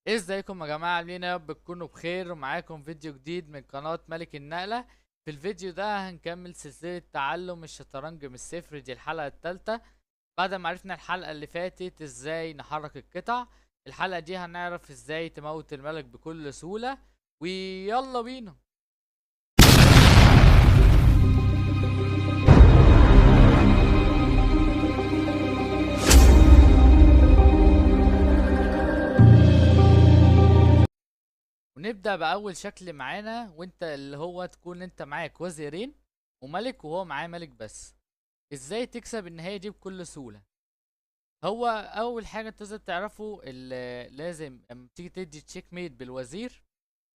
ازيكم يا جماعة؟ عاملين ايه؟ يا رب تكونوا بخير، ومعاكم فيديو جديد من قناة ملك النقلة. في الفيديو ده هنكمل سلسلة تعلم الشطرنج من الصفر، دي الحلقة التالتة. بعد ما عرفنا الحلقة اللي فاتت ازاي نحرك القطع، الحلقة دي هنعرف ازاي تموت الملك بكل سهولة. ويلا بينا. ونبدأ بأول شكل معانا، وانت اللي هو تكون انت معاك وزيرين وملك، وهو معاه ملك بس. ازاي تكسب النهاية دي بكل سهولة؟ هو اول حاجه انت لازم تعرفه، لازم لما تيجي تدي تشيك ميت بالوزير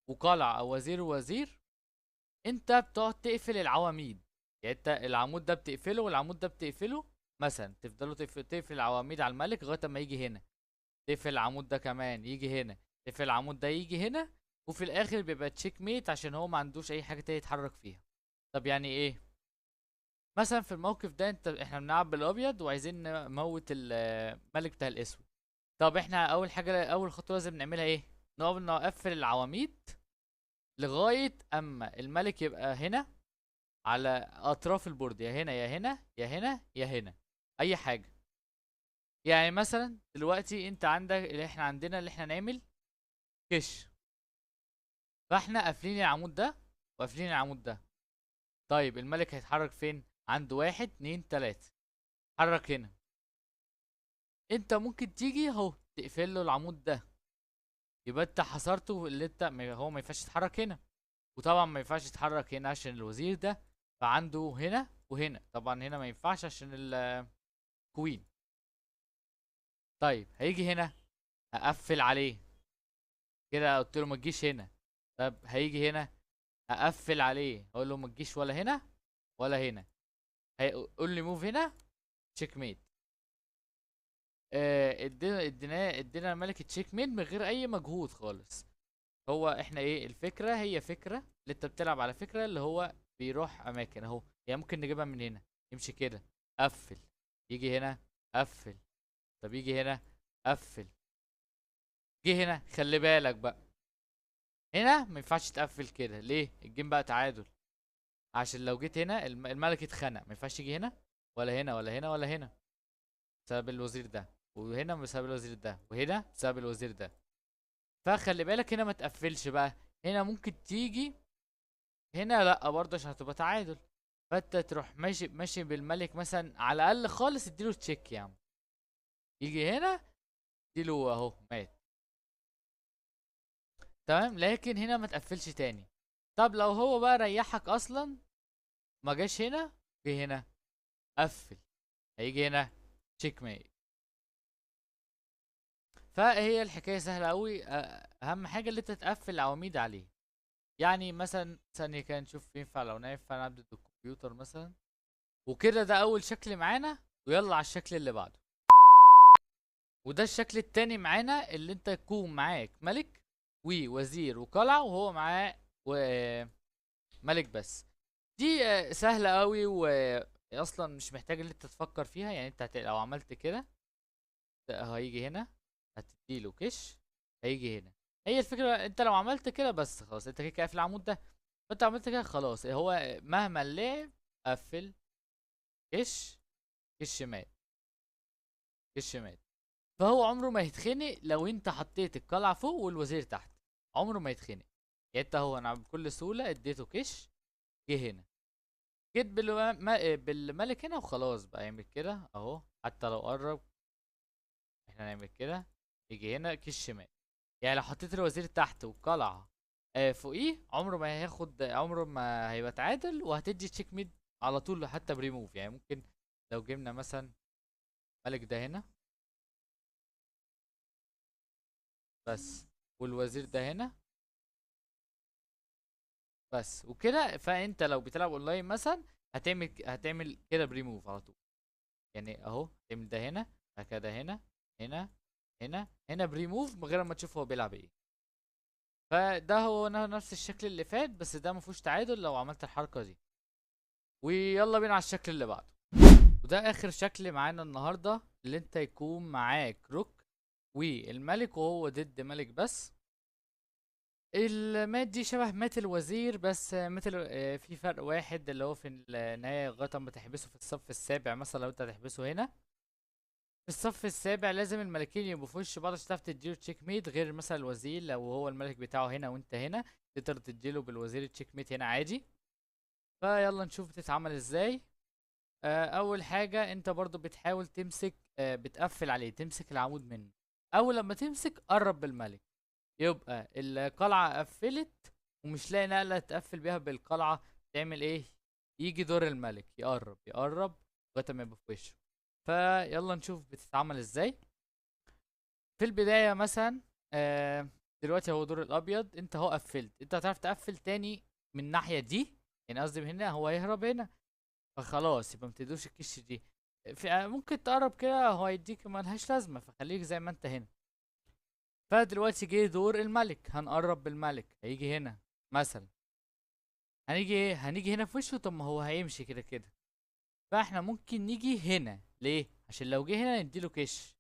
وقلع او وزير ووزير، انت بتقعد تقفل العواميد. يعني انت العمود ده بتقفله والعمود ده بتقفله. مثلا تفضلوا تقفل العواميد على الملك لغايه اما يجي هنا، تقفل العمود ده كمان يجي هنا، تقفل العمود ده يجي هنا، وفي الاخر بيبقى تشيك ميت عشان هو ما عندوش اي حاجه تانية يتحرك فيها. طب يعني ايه؟ مثلا في الموقف ده احنا بنلعب بالابيض وعايزين نموت الملك بتاع الاسود. طب احنا اول حاجه، اول خطوه لازم نعملها ايه؟ نقفل العواميد لغايه اما الملك يبقى هنا على اطراف البورد، يا هنا يا هنا يا هنا يا هنا، اي حاجه. يعني مثلا دلوقتي انت عندك اللي احنا عندنا اللي احنا نعمل كش، فاحنا قافلين العمود ده وقافلين العمود ده. طيب الملك هيتحرك فين؟ عنده واحد اتنين تلاته، اتحرك هنا. انت ممكن تيجي اهو تقفل له العمود ده، يبقى انت حصرته، اللي انت هو ما ينفعش يتحرك هنا. وطبعا ما ينفعش يتحرك هنا عشان الوزير ده، فعنده هنا وهنا. طبعا هنا ما ينفعش عشان الكوين. طيب هيجي هنا، هقفل عليه كده، قلت له ما تجيش هنا. طب هيجي هنا، هقفل عليه، اقول له ما تجيش ولا هنا ولا هنا. هيقول لي موف هنا، تشيك ميت. ادينا الملك تشيك ميت من غير اي مجهود خالص. هو احنا ايه الفكره؟ هي فكره اللي انت بتلعب على فكره اللي هو بيروح اماكن اهو. يعني ممكن نجيبها من هنا، يمشي كده، قفل، يجي هنا، قفل. طب يجي هنا، قفل. جه هنا، خلي بالك بقى، هنا ما ينفعش تقفل كده. ليه؟ الجيم بقى تعادل. عشان لو جيت هنا الملك اتخنق، ما ينفعش يجي هنا ولا هنا ولا هنا ولا هنا بسبب الوزير ده، وهنا بسبب الوزير ده، وهنا بسبب الوزير ده. فخلي بالك هنا ما تقفلش بقى. هنا ممكن تيجي، هنا لا برضه عشان هتبقى تعادل. فانت تروح ماشي ماشي بالملك مثلا، على الاقل خالص اديله تشيك يا عم. يجي هنا، اديله اهو مات. تمام، لكن هنا ما تقفلش تاني. طب لو هو بقى ريحك اصلا، ما جاش هنا، جه هنا، قفل، هيجي هنا، تشيك ميت. فهي الحكايه سهله قوي. اهم حاجه اللي انت تقفل العواميد عليه. يعني مثلا ثانيه كده نشوف ينفع، لو ينفع نبدا الكمبيوتر مثلا. وكده ده اول شكل معانا، ويلا على الشكل اللي بعده. وده الشكل التاني معانا، اللي انت يكون معاك ملك ووزير وقلعة، وهو معاه ملك بس. دي سهلة قوي، واصلا مش محتاج ان انت تفكر فيها. يعني انت لو عملت كده، هيجي هنا، هتديله كش، هيجي هنا. هي الفكرة، انت لو عملت كده بس خلاص، انت كده كده قافل العمود ده. فانت عملت كده خلاص، هو مهما لعب قفل، كش، كش مات، كش مات. فهو عمره ما يتخنق لو انت حطيت القلعة فوق والوزير تحت، عمره ما يتخنق. يعني انت هو انا بكل سهولة اديته كش، جه هنا، جيت بالملك هنا وخلاص بقى. يعمل كده اهو، حتى لو قرب احنا نعمل كده، يجي هنا كش شمال. يعني لو حطيت الوزير تحت والقلعة فوقيه، عمره ما هياخد، عمره ما هيبقى تعادل، وهتدي تشيك ميد على طول حتى بريموف. يعني ممكن لو جبنا مثلا الملك ده هنا بس، والوزير ده هنا بس، وكده. فانت لو بتلعب اونلاين مثلا، هتعمل كده بريموف على طول. يعني اهو تعمل ده هنا، بعد كده هنا، هنا، هنا بريموف من غير ما تشوف هو بيلعب ايه. فده هو نفس الشكل اللي فات، بس ده مفيهوش تعادل لو عملت الحركة دي. ويلا بينا على الشكل اللي بعده. وده اخر شكل معانا النهارده، اللي انت يكون معاك روك والملك وهو ضد ملك بس. المات دي شبه مات الوزير، بس مات في فرق واحد اللي هو في النهاية لغاية ما تحبسه في الصف السابع. مثلا لو انت هتحبسه هنا في الصف السابع لازم الملكين يبقوا في وش بعض عشان تعرف تديله تشيك ميت، غير مثلا الوزير لو هو الملك بتاعه هنا وانت هنا تقدر تديله بالوزير تشيك ميت هنا عادي. فيلا نشوف بتتعمل ازاي. اول حاجة انت برضو بتحاول تمسك، بتقفل عليه، تمسك العمود منه. اول لما تمسك قرب بالملك، يبقى القلعة قفلت ومش لاقي نقلة تقفل بيها بالقلعة. تعمل ايه؟ يجي دور الملك يقرب يقرب لغاية ما يبقى في وشه. فيلا نشوف بتتعمل ازاي. في البداية مثلا دلوقتي هو دور الابيض، انت هو قفلت، انت هتعرف تقفل تاني من الناحية دي، يعني قصدي من هنا هو هيهرب هنا، فخلاص يبقى متدوش الكش دي. في ممكن تقرب كده هو هيديك ملهاش لازمة، فخليك زي ما انت هنا. فدلوقتي جه دور الملك، هنقرب بالملك هيجي هنا مثلا. هنيجي ايه؟ هنيجي هنا في وشه، طب ما هو هيمشي كده كده. فاحنا ممكن نيجي هنا ليه؟ عشان لو جه هنا نديله كش،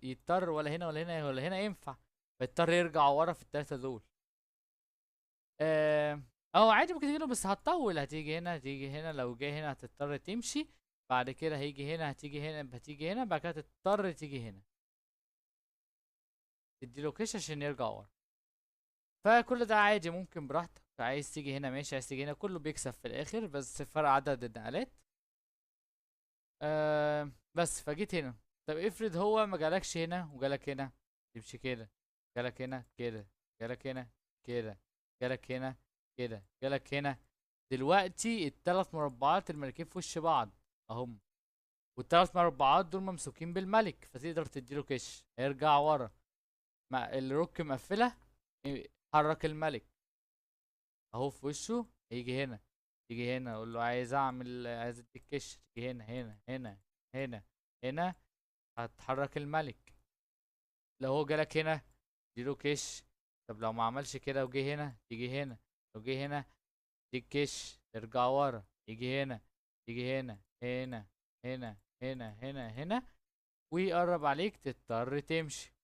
يضطر ولا هنا ولا هنا ولا هنا ينفع، فيضطر يرجع ورا في التلاتة دول. اه عادي ممكن تجيله بس هتطول، هتيجي هنا هتيجي هنا، لو جه هنا هتضطر تمشي. بعد كده هيجي هنا هتيجي هنا هتيجي هنا، بعد كده تضطر تيجي هنا تديله كش عشان يرجع ورا. فكل ده عادي ممكن براحتك، عايز تيجي هنا ماشي، عايز تيجي هنا، كله بيكسب في الاخر بس فرق عدد النقلات. بس فجيت هنا. طب افرض هو ما جالكش هنا وجالك هنا، تمشي كده، جالك هنا كده، جالك هنا كده، جالك هنا كده، جالك هنا. دلوقتي التلات مربعات الملكين في وش بعض اهم، والتلات مربعات دول ممسوكين بالملك، فتقدر تديله كش هيرجع ورا. مع الروك مقفلة، حرك الملك اهو في وشه، هيجي هنا، تيجي هنا اقول له عايز اعمل، عايز اديك كش، تيجي هنا هنا هنا هنا هنا، هتحرك الملك. لو هو جالك هنا اديله كش. طب لو ما عملش كده وجه هنا تيجي هنا، لو جه هنا تديك كش ترجع ورا، يجي هنا، تيجي هنا هنا هنا هنا هنا هنا، ويقرب عليك تضطر تمشي.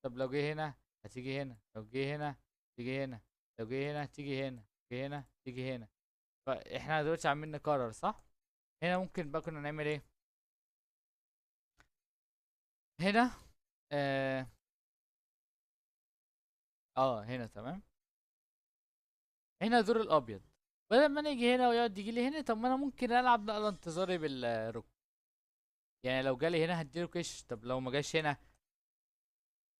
طب لو جه هنا هتيجي هنا، لو جه هنا تيجي هنا، لو جه هنا تيجي هنا، جه هنا تيجي هنا. فاحنا دلوقتي عمالين نكرر صح. هنا ممكن بقى كنا نعمل ايه؟ هنا اه, هنا تمام. هنا دور الابيض، بدل ما نيجي هنا ويقعد يجي لي هنا، طب ما انا ممكن العب نقله انتظاري بالركن. يعني لو جالي هنا هديله كش، طب لو ما جاش هنا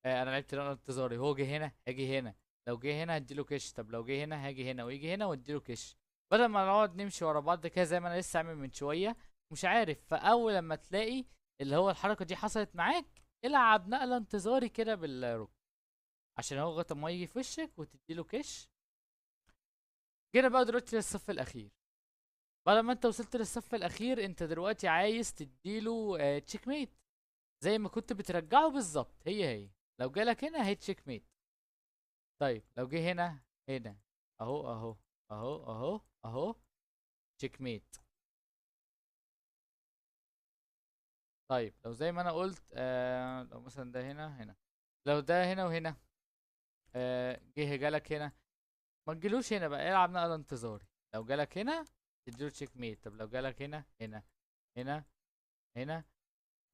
انا لعبت نقله انتظاري، هو جه هنا هاجي هنا، لو جه هنا هديله كش، طب لو جه هنا هاجي هنا ويجي هنا واديله كش. بدل ما نقعد نمشي ورا بعض كده زي ما انا لسه عامل من شويه مش عارف. فاول لما تلاقي اللي هو الحركه دي حصلت معاك، العب نقله انتظاري كده بالركن، عشان هو لغايه ما يجي في وشك وتديله كش. جينا بقى دلوقتي للصف الاخير. بعد ما انت وصلت للصف الاخير، انت دلوقتي عايز تديله تشيك ميت زي ما كنت بترجعه بالظبط، هي لو جالك هنا هي تشيك ميت. طيب لو جه هنا هنا اهو اهو اهو اهو اهو تشيك ميت. طيب لو زي ما انا قلت لو مثلا ده هنا هنا، لو ده هنا وهنا جه جالك هنا، ما تجيلوش هنا بقى، العب نقل انتظاري. لو جالك هنا تديله تشيك ميت. طب لو جالك هنا هنا هنا هنا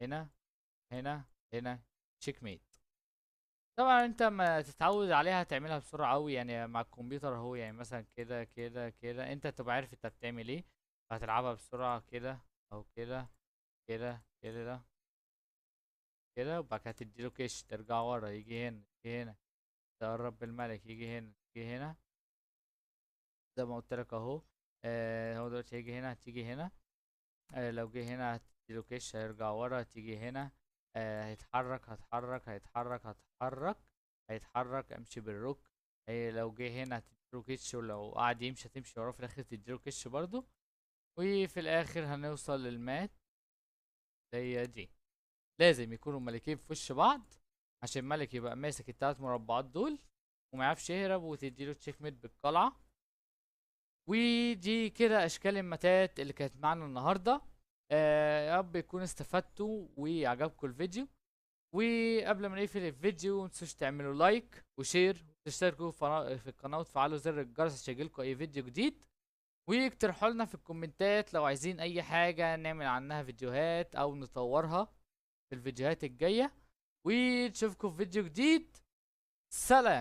هنا هنا هنا تشيك ميت. طبعا انت ما تتعود عليها تعملها بسرعة اوي، يعني مع الكمبيوتر اهو، يعني مثلا كده كده كده انت تبقى عارف انت بتعمل ايه، فهتلعبها بسرعة كده او كده كده كده كده، وبعد كده تديله كش ترجع ورا، يجي هنا يجي هنا، تقرب بالملك يجي هنا يجي هنا زي ما قلت لك اهو. هو دلوقتي هيجي هنا هتيجي هنا، لو جه هنا هتديله كش هيرجع ورا، تيجي هنا هيتحرك هتحرك هيتحرك هتحرك هيتحرك، امشي بالروك. لو جه هنا هتديله كش، ولو قعد يمشي هتمشي وراه، في الاخر تديله كش برضو. وفي الاخر هنوصل للمات. هي دي لازم يكونوا ملكين في وش بعض عشان الملك يبقى ماسك التلات مربعات دول وما يعرفش يهرب، وتديله تشيك ميت بالقلعة. ودي كده اشكال الماتات اللي كانت معانا النهارده. يا رب يكون استفدتوا وعجبكم الفيديو. وقبل ما نقفل الفيديو متنسوش تعملوا لايك وشير وتشتركوا في القناة وتفعلوا زر الجرس عشان يجيلكوا اي فيديو جديد، واقترحوا لنا في الكومنتات لو عايزين اي حاجة نعمل عنها فيديوهات او نطورها في الفيديوهات الجاية. ونشوفكم في فيديو جديد. سلام.